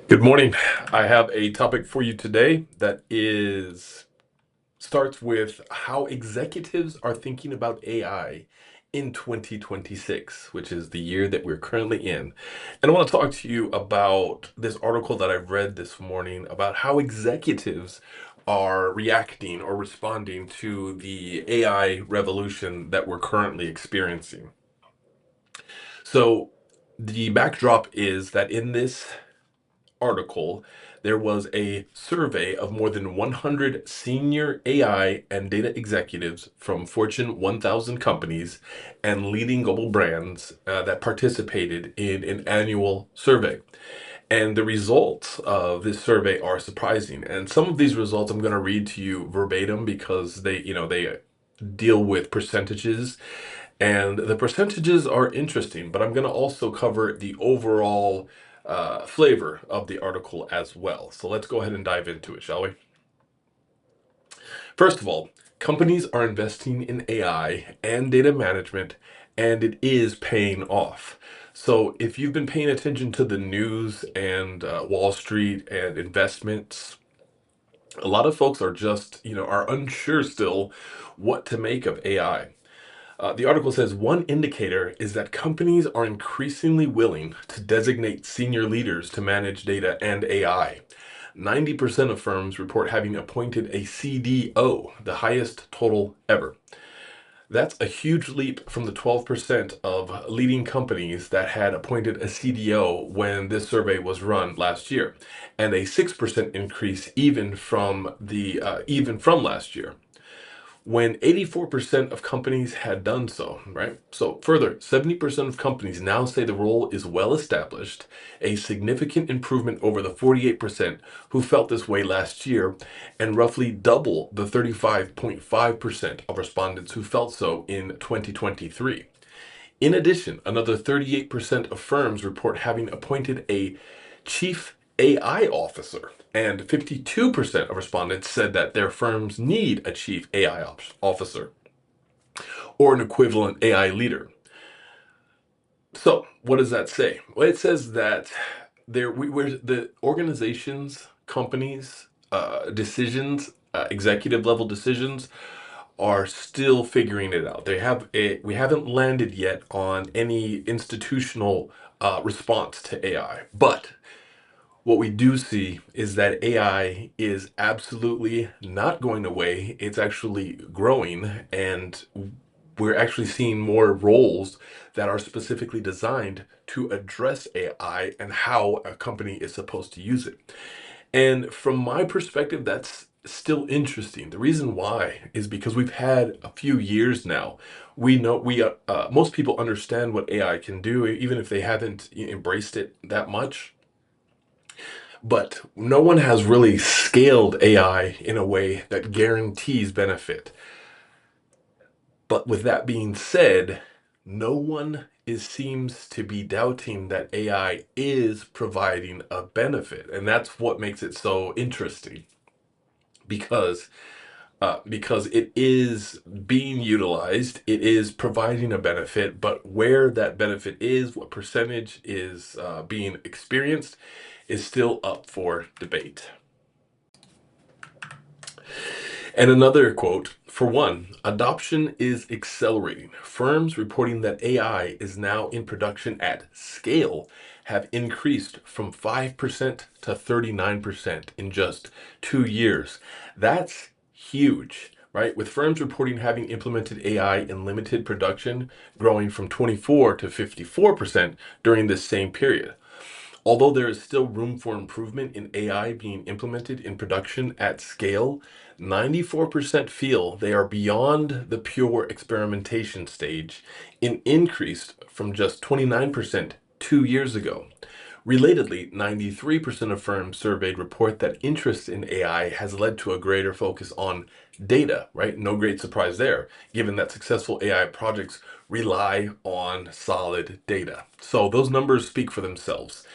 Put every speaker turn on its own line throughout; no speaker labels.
Good morning. I have a topic for you today that is starts with how executives are thinking about AI in 2026, which is the year that we're currently in. And I want to talk to you about this article that I've read this morning about how executives are reacting or responding to the AI revolution that we're currently experiencing. So, the backdrop is that in this article, there was a survey of more than 100 senior AI and data executives from Fortune 1000 companies and leading global brands that participated in an annual survey. And the results of this survey are surprising. And some of these results I'm going to read to you verbatim because they deal with percentages, and the percentages are interesting, but I'm going to also cover the overall flavor of the article as well. So let's go ahead and dive into it, shall we? First of all, companies are investing in AI and data management, and it is paying off. So if you've been paying attention to the news and Wall Street and investments, a lot of folks are are unsure still what to make of AI. The article says one indicator is that companies are increasingly willing to designate senior leaders to manage data and AI. 90% of firms report having appointed a CDO, the highest total ever. That's a huge leap from the 12% of leading companies that had appointed a CDO when this survey was run last year, and a 6% increase even from last year when 84% of companies had done so, right? So, further, 70% of companies now say the role is well established, a significant improvement over the 48% who felt this way last year, and roughly double the 35.5% of respondents who felt so in 2023. In addition, another 38% of firms report having appointed a chief AI officer, and 52% of respondents said that their firms need a chief AI officer or an equivalent AI leader. So, what does that say? Well, it says that where the organizations, companies, decisions, executive level decisions are still figuring it out. We haven't landed yet on any institutional response to AI, but what we do see is that AI is absolutely not going away. It's actually growing, and we're actually seeing more roles that are specifically designed to address AI and how a company is supposed to use it. And from my perspective, that's still interesting. The reason why is because we've had a few years now. Most people understand what AI can do, even if they haven't embraced it that much. But no one has really scaled AI in a way that guarantees benefit. But with that being said, no one seems to be doubting that AI is providing a benefit. And that's what makes it so interesting because because it is being utilized, it is providing a benefit, but where that benefit is, what percentage is being experienced, is still up for debate. And another quote, for one, adoption is accelerating. Firms reporting that AI is now in production at scale have increased from 5% to 39% in just 2 years. That's huge, right? With firms reporting having implemented AI in limited production growing from 24 to 54% during this same period. Although there is still room for improvement in AI being implemented in production at scale, 94% feel they are beyond the pure experimentation stage, an increase from just 29% 2 years ago. Relatedly, 93% of firms surveyed report that interest in AI has led to a greater focus on data, right? No great surprise there, given that successful AI projects rely on solid data. So those numbers speak for themselves.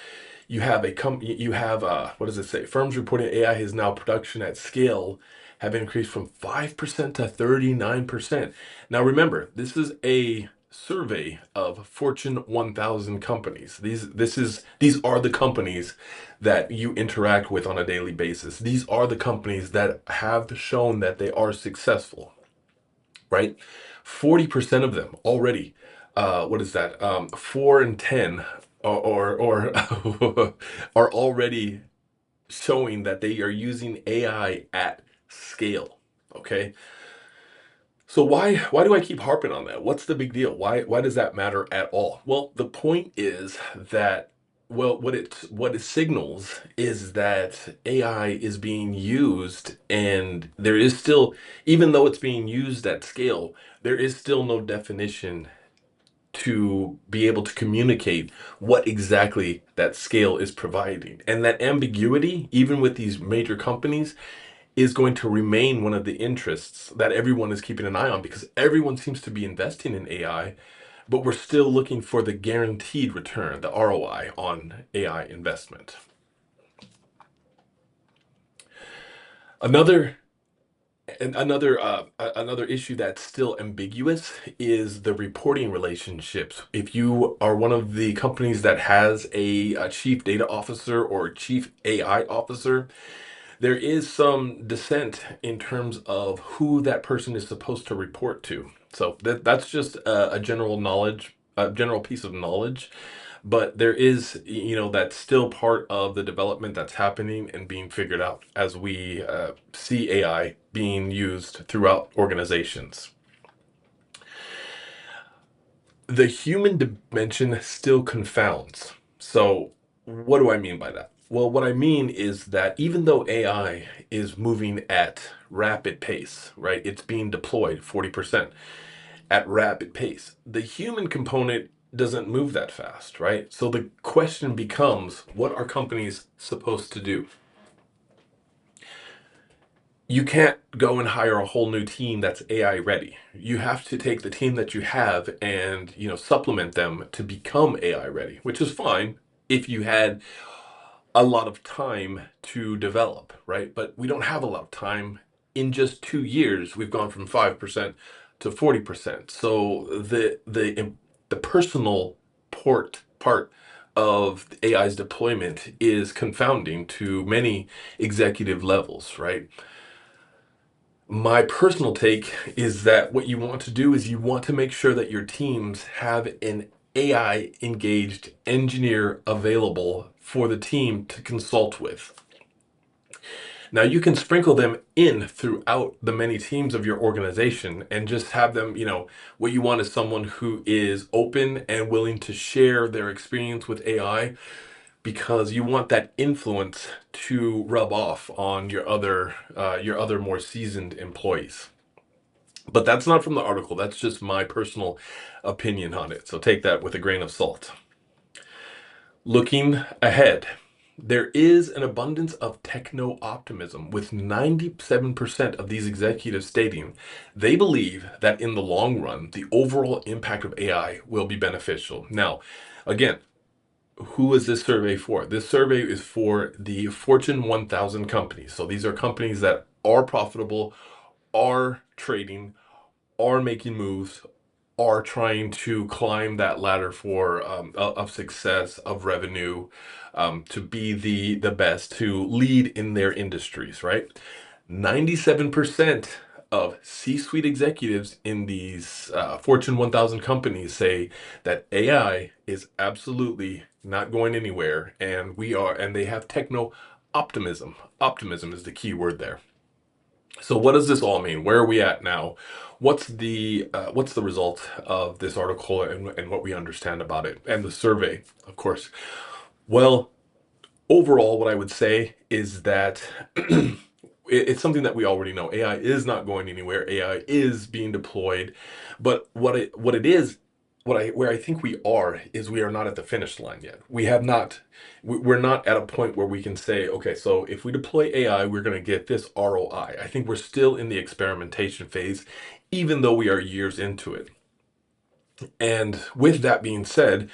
What does it say? Firms reporting AI is now production at scale have increased from 5% to 39%. Now remember, this is a survey of Fortune 1000 companies. These are the companies that you interact with on a daily basis. These are the companies that have shown that they are successful, right? 40% of them already, what is that? 4 in 10 or are already showing that they are using AI at scale. Okay. So why do I keep harping on that? What's the big deal? Why does that matter at all? Well, the point is that, well, what it signals is that AI is being used, and there is still, even though it's being used at scale, there is still no definition to be able to communicate what exactly that scale is providing. And that ambiguity, even with these major companies, is going to remain one of the interests that everyone is keeping an eye on, because everyone seems to be investing in AI, but we're still looking for the guaranteed return, the ROI on AI investment. Another another issue that's still ambiguous is the reporting relationships. If you are one of the companies that has a chief data officer or chief AI officer, there is some dissent in terms of who that person is supposed to report to. So that's just a general knowledge, a general piece of knowledge. But there is, that's still part of the development that's happening and being figured out as we see AI being used throughout organizations. The human dimension still confounds. So, what do I mean by that? Well, what I mean is that even though AI is moving at rapid pace, right? It's being deployed 40% at rapid pace. The human component doesn't move that fast, right? So the question becomes, what are companies supposed to do? You can't go and hire a whole new team that's AI ready. You have to take the team that you have and, supplement them to become AI ready, which is fine if you had a lot of time to develop, right? But we don't have a lot of time. In just 2 years, we've gone from 5% to 40%. So the personal part of AI's deployment is confounding to many executive levels, right? My personal take is that what you want to do is you want to make sure that your teams have an AI engaged engineer available for the team to consult with. Now, you can sprinkle them in throughout the many teams of your organization and just have them, what you want is someone who is open and willing to share their experience with AI, because you want that influence to rub off on your other more seasoned employees. But that's not from the article. That's just my personal opinion on it. So take that with a grain of salt. Looking ahead, there is an abundance of techno optimism, with 97% of these executives stating they believe that in the long run, the overall impact of AI will be beneficial. Now, again, who is this survey for? This survey is for the Fortune 1000 companies. So these are companies that are profitable, are trading, are making moves, are trying to climb that ladder for of success, of revenue, to be the best, to lead in their industries, right? 97% of C-suite executives in these Fortune 1000 companies say that AI is absolutely not going anywhere, and they have techno optimism. Optimism is the key word there. So what does this all mean? Where are we at now? What's the result of this article, and what we understand about it, and the survey, of course? Well, overall, what I would say is that it's something that we already know. AI is not going anywhere. AI is being deployed, but where I think we are is we are not at the finish line yet. We're not at a point where we can say, okay, so if we deploy AI, we're going to get this ROI. I think we're still in the experimentation phase, even though we are years into it. And with that being said,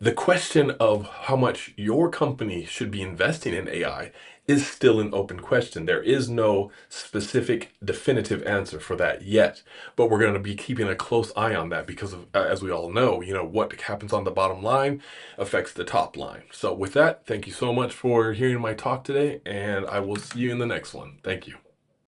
The question of how much your company should be investing in AI is still an open question. There is no specific definitive answer for that yet, but we're going to be keeping a close eye on that because of, as we all know, what happens on the bottom line affects the top line. So with that, thank you so much for hearing my talk today, and I will see you in the next one. Thank you.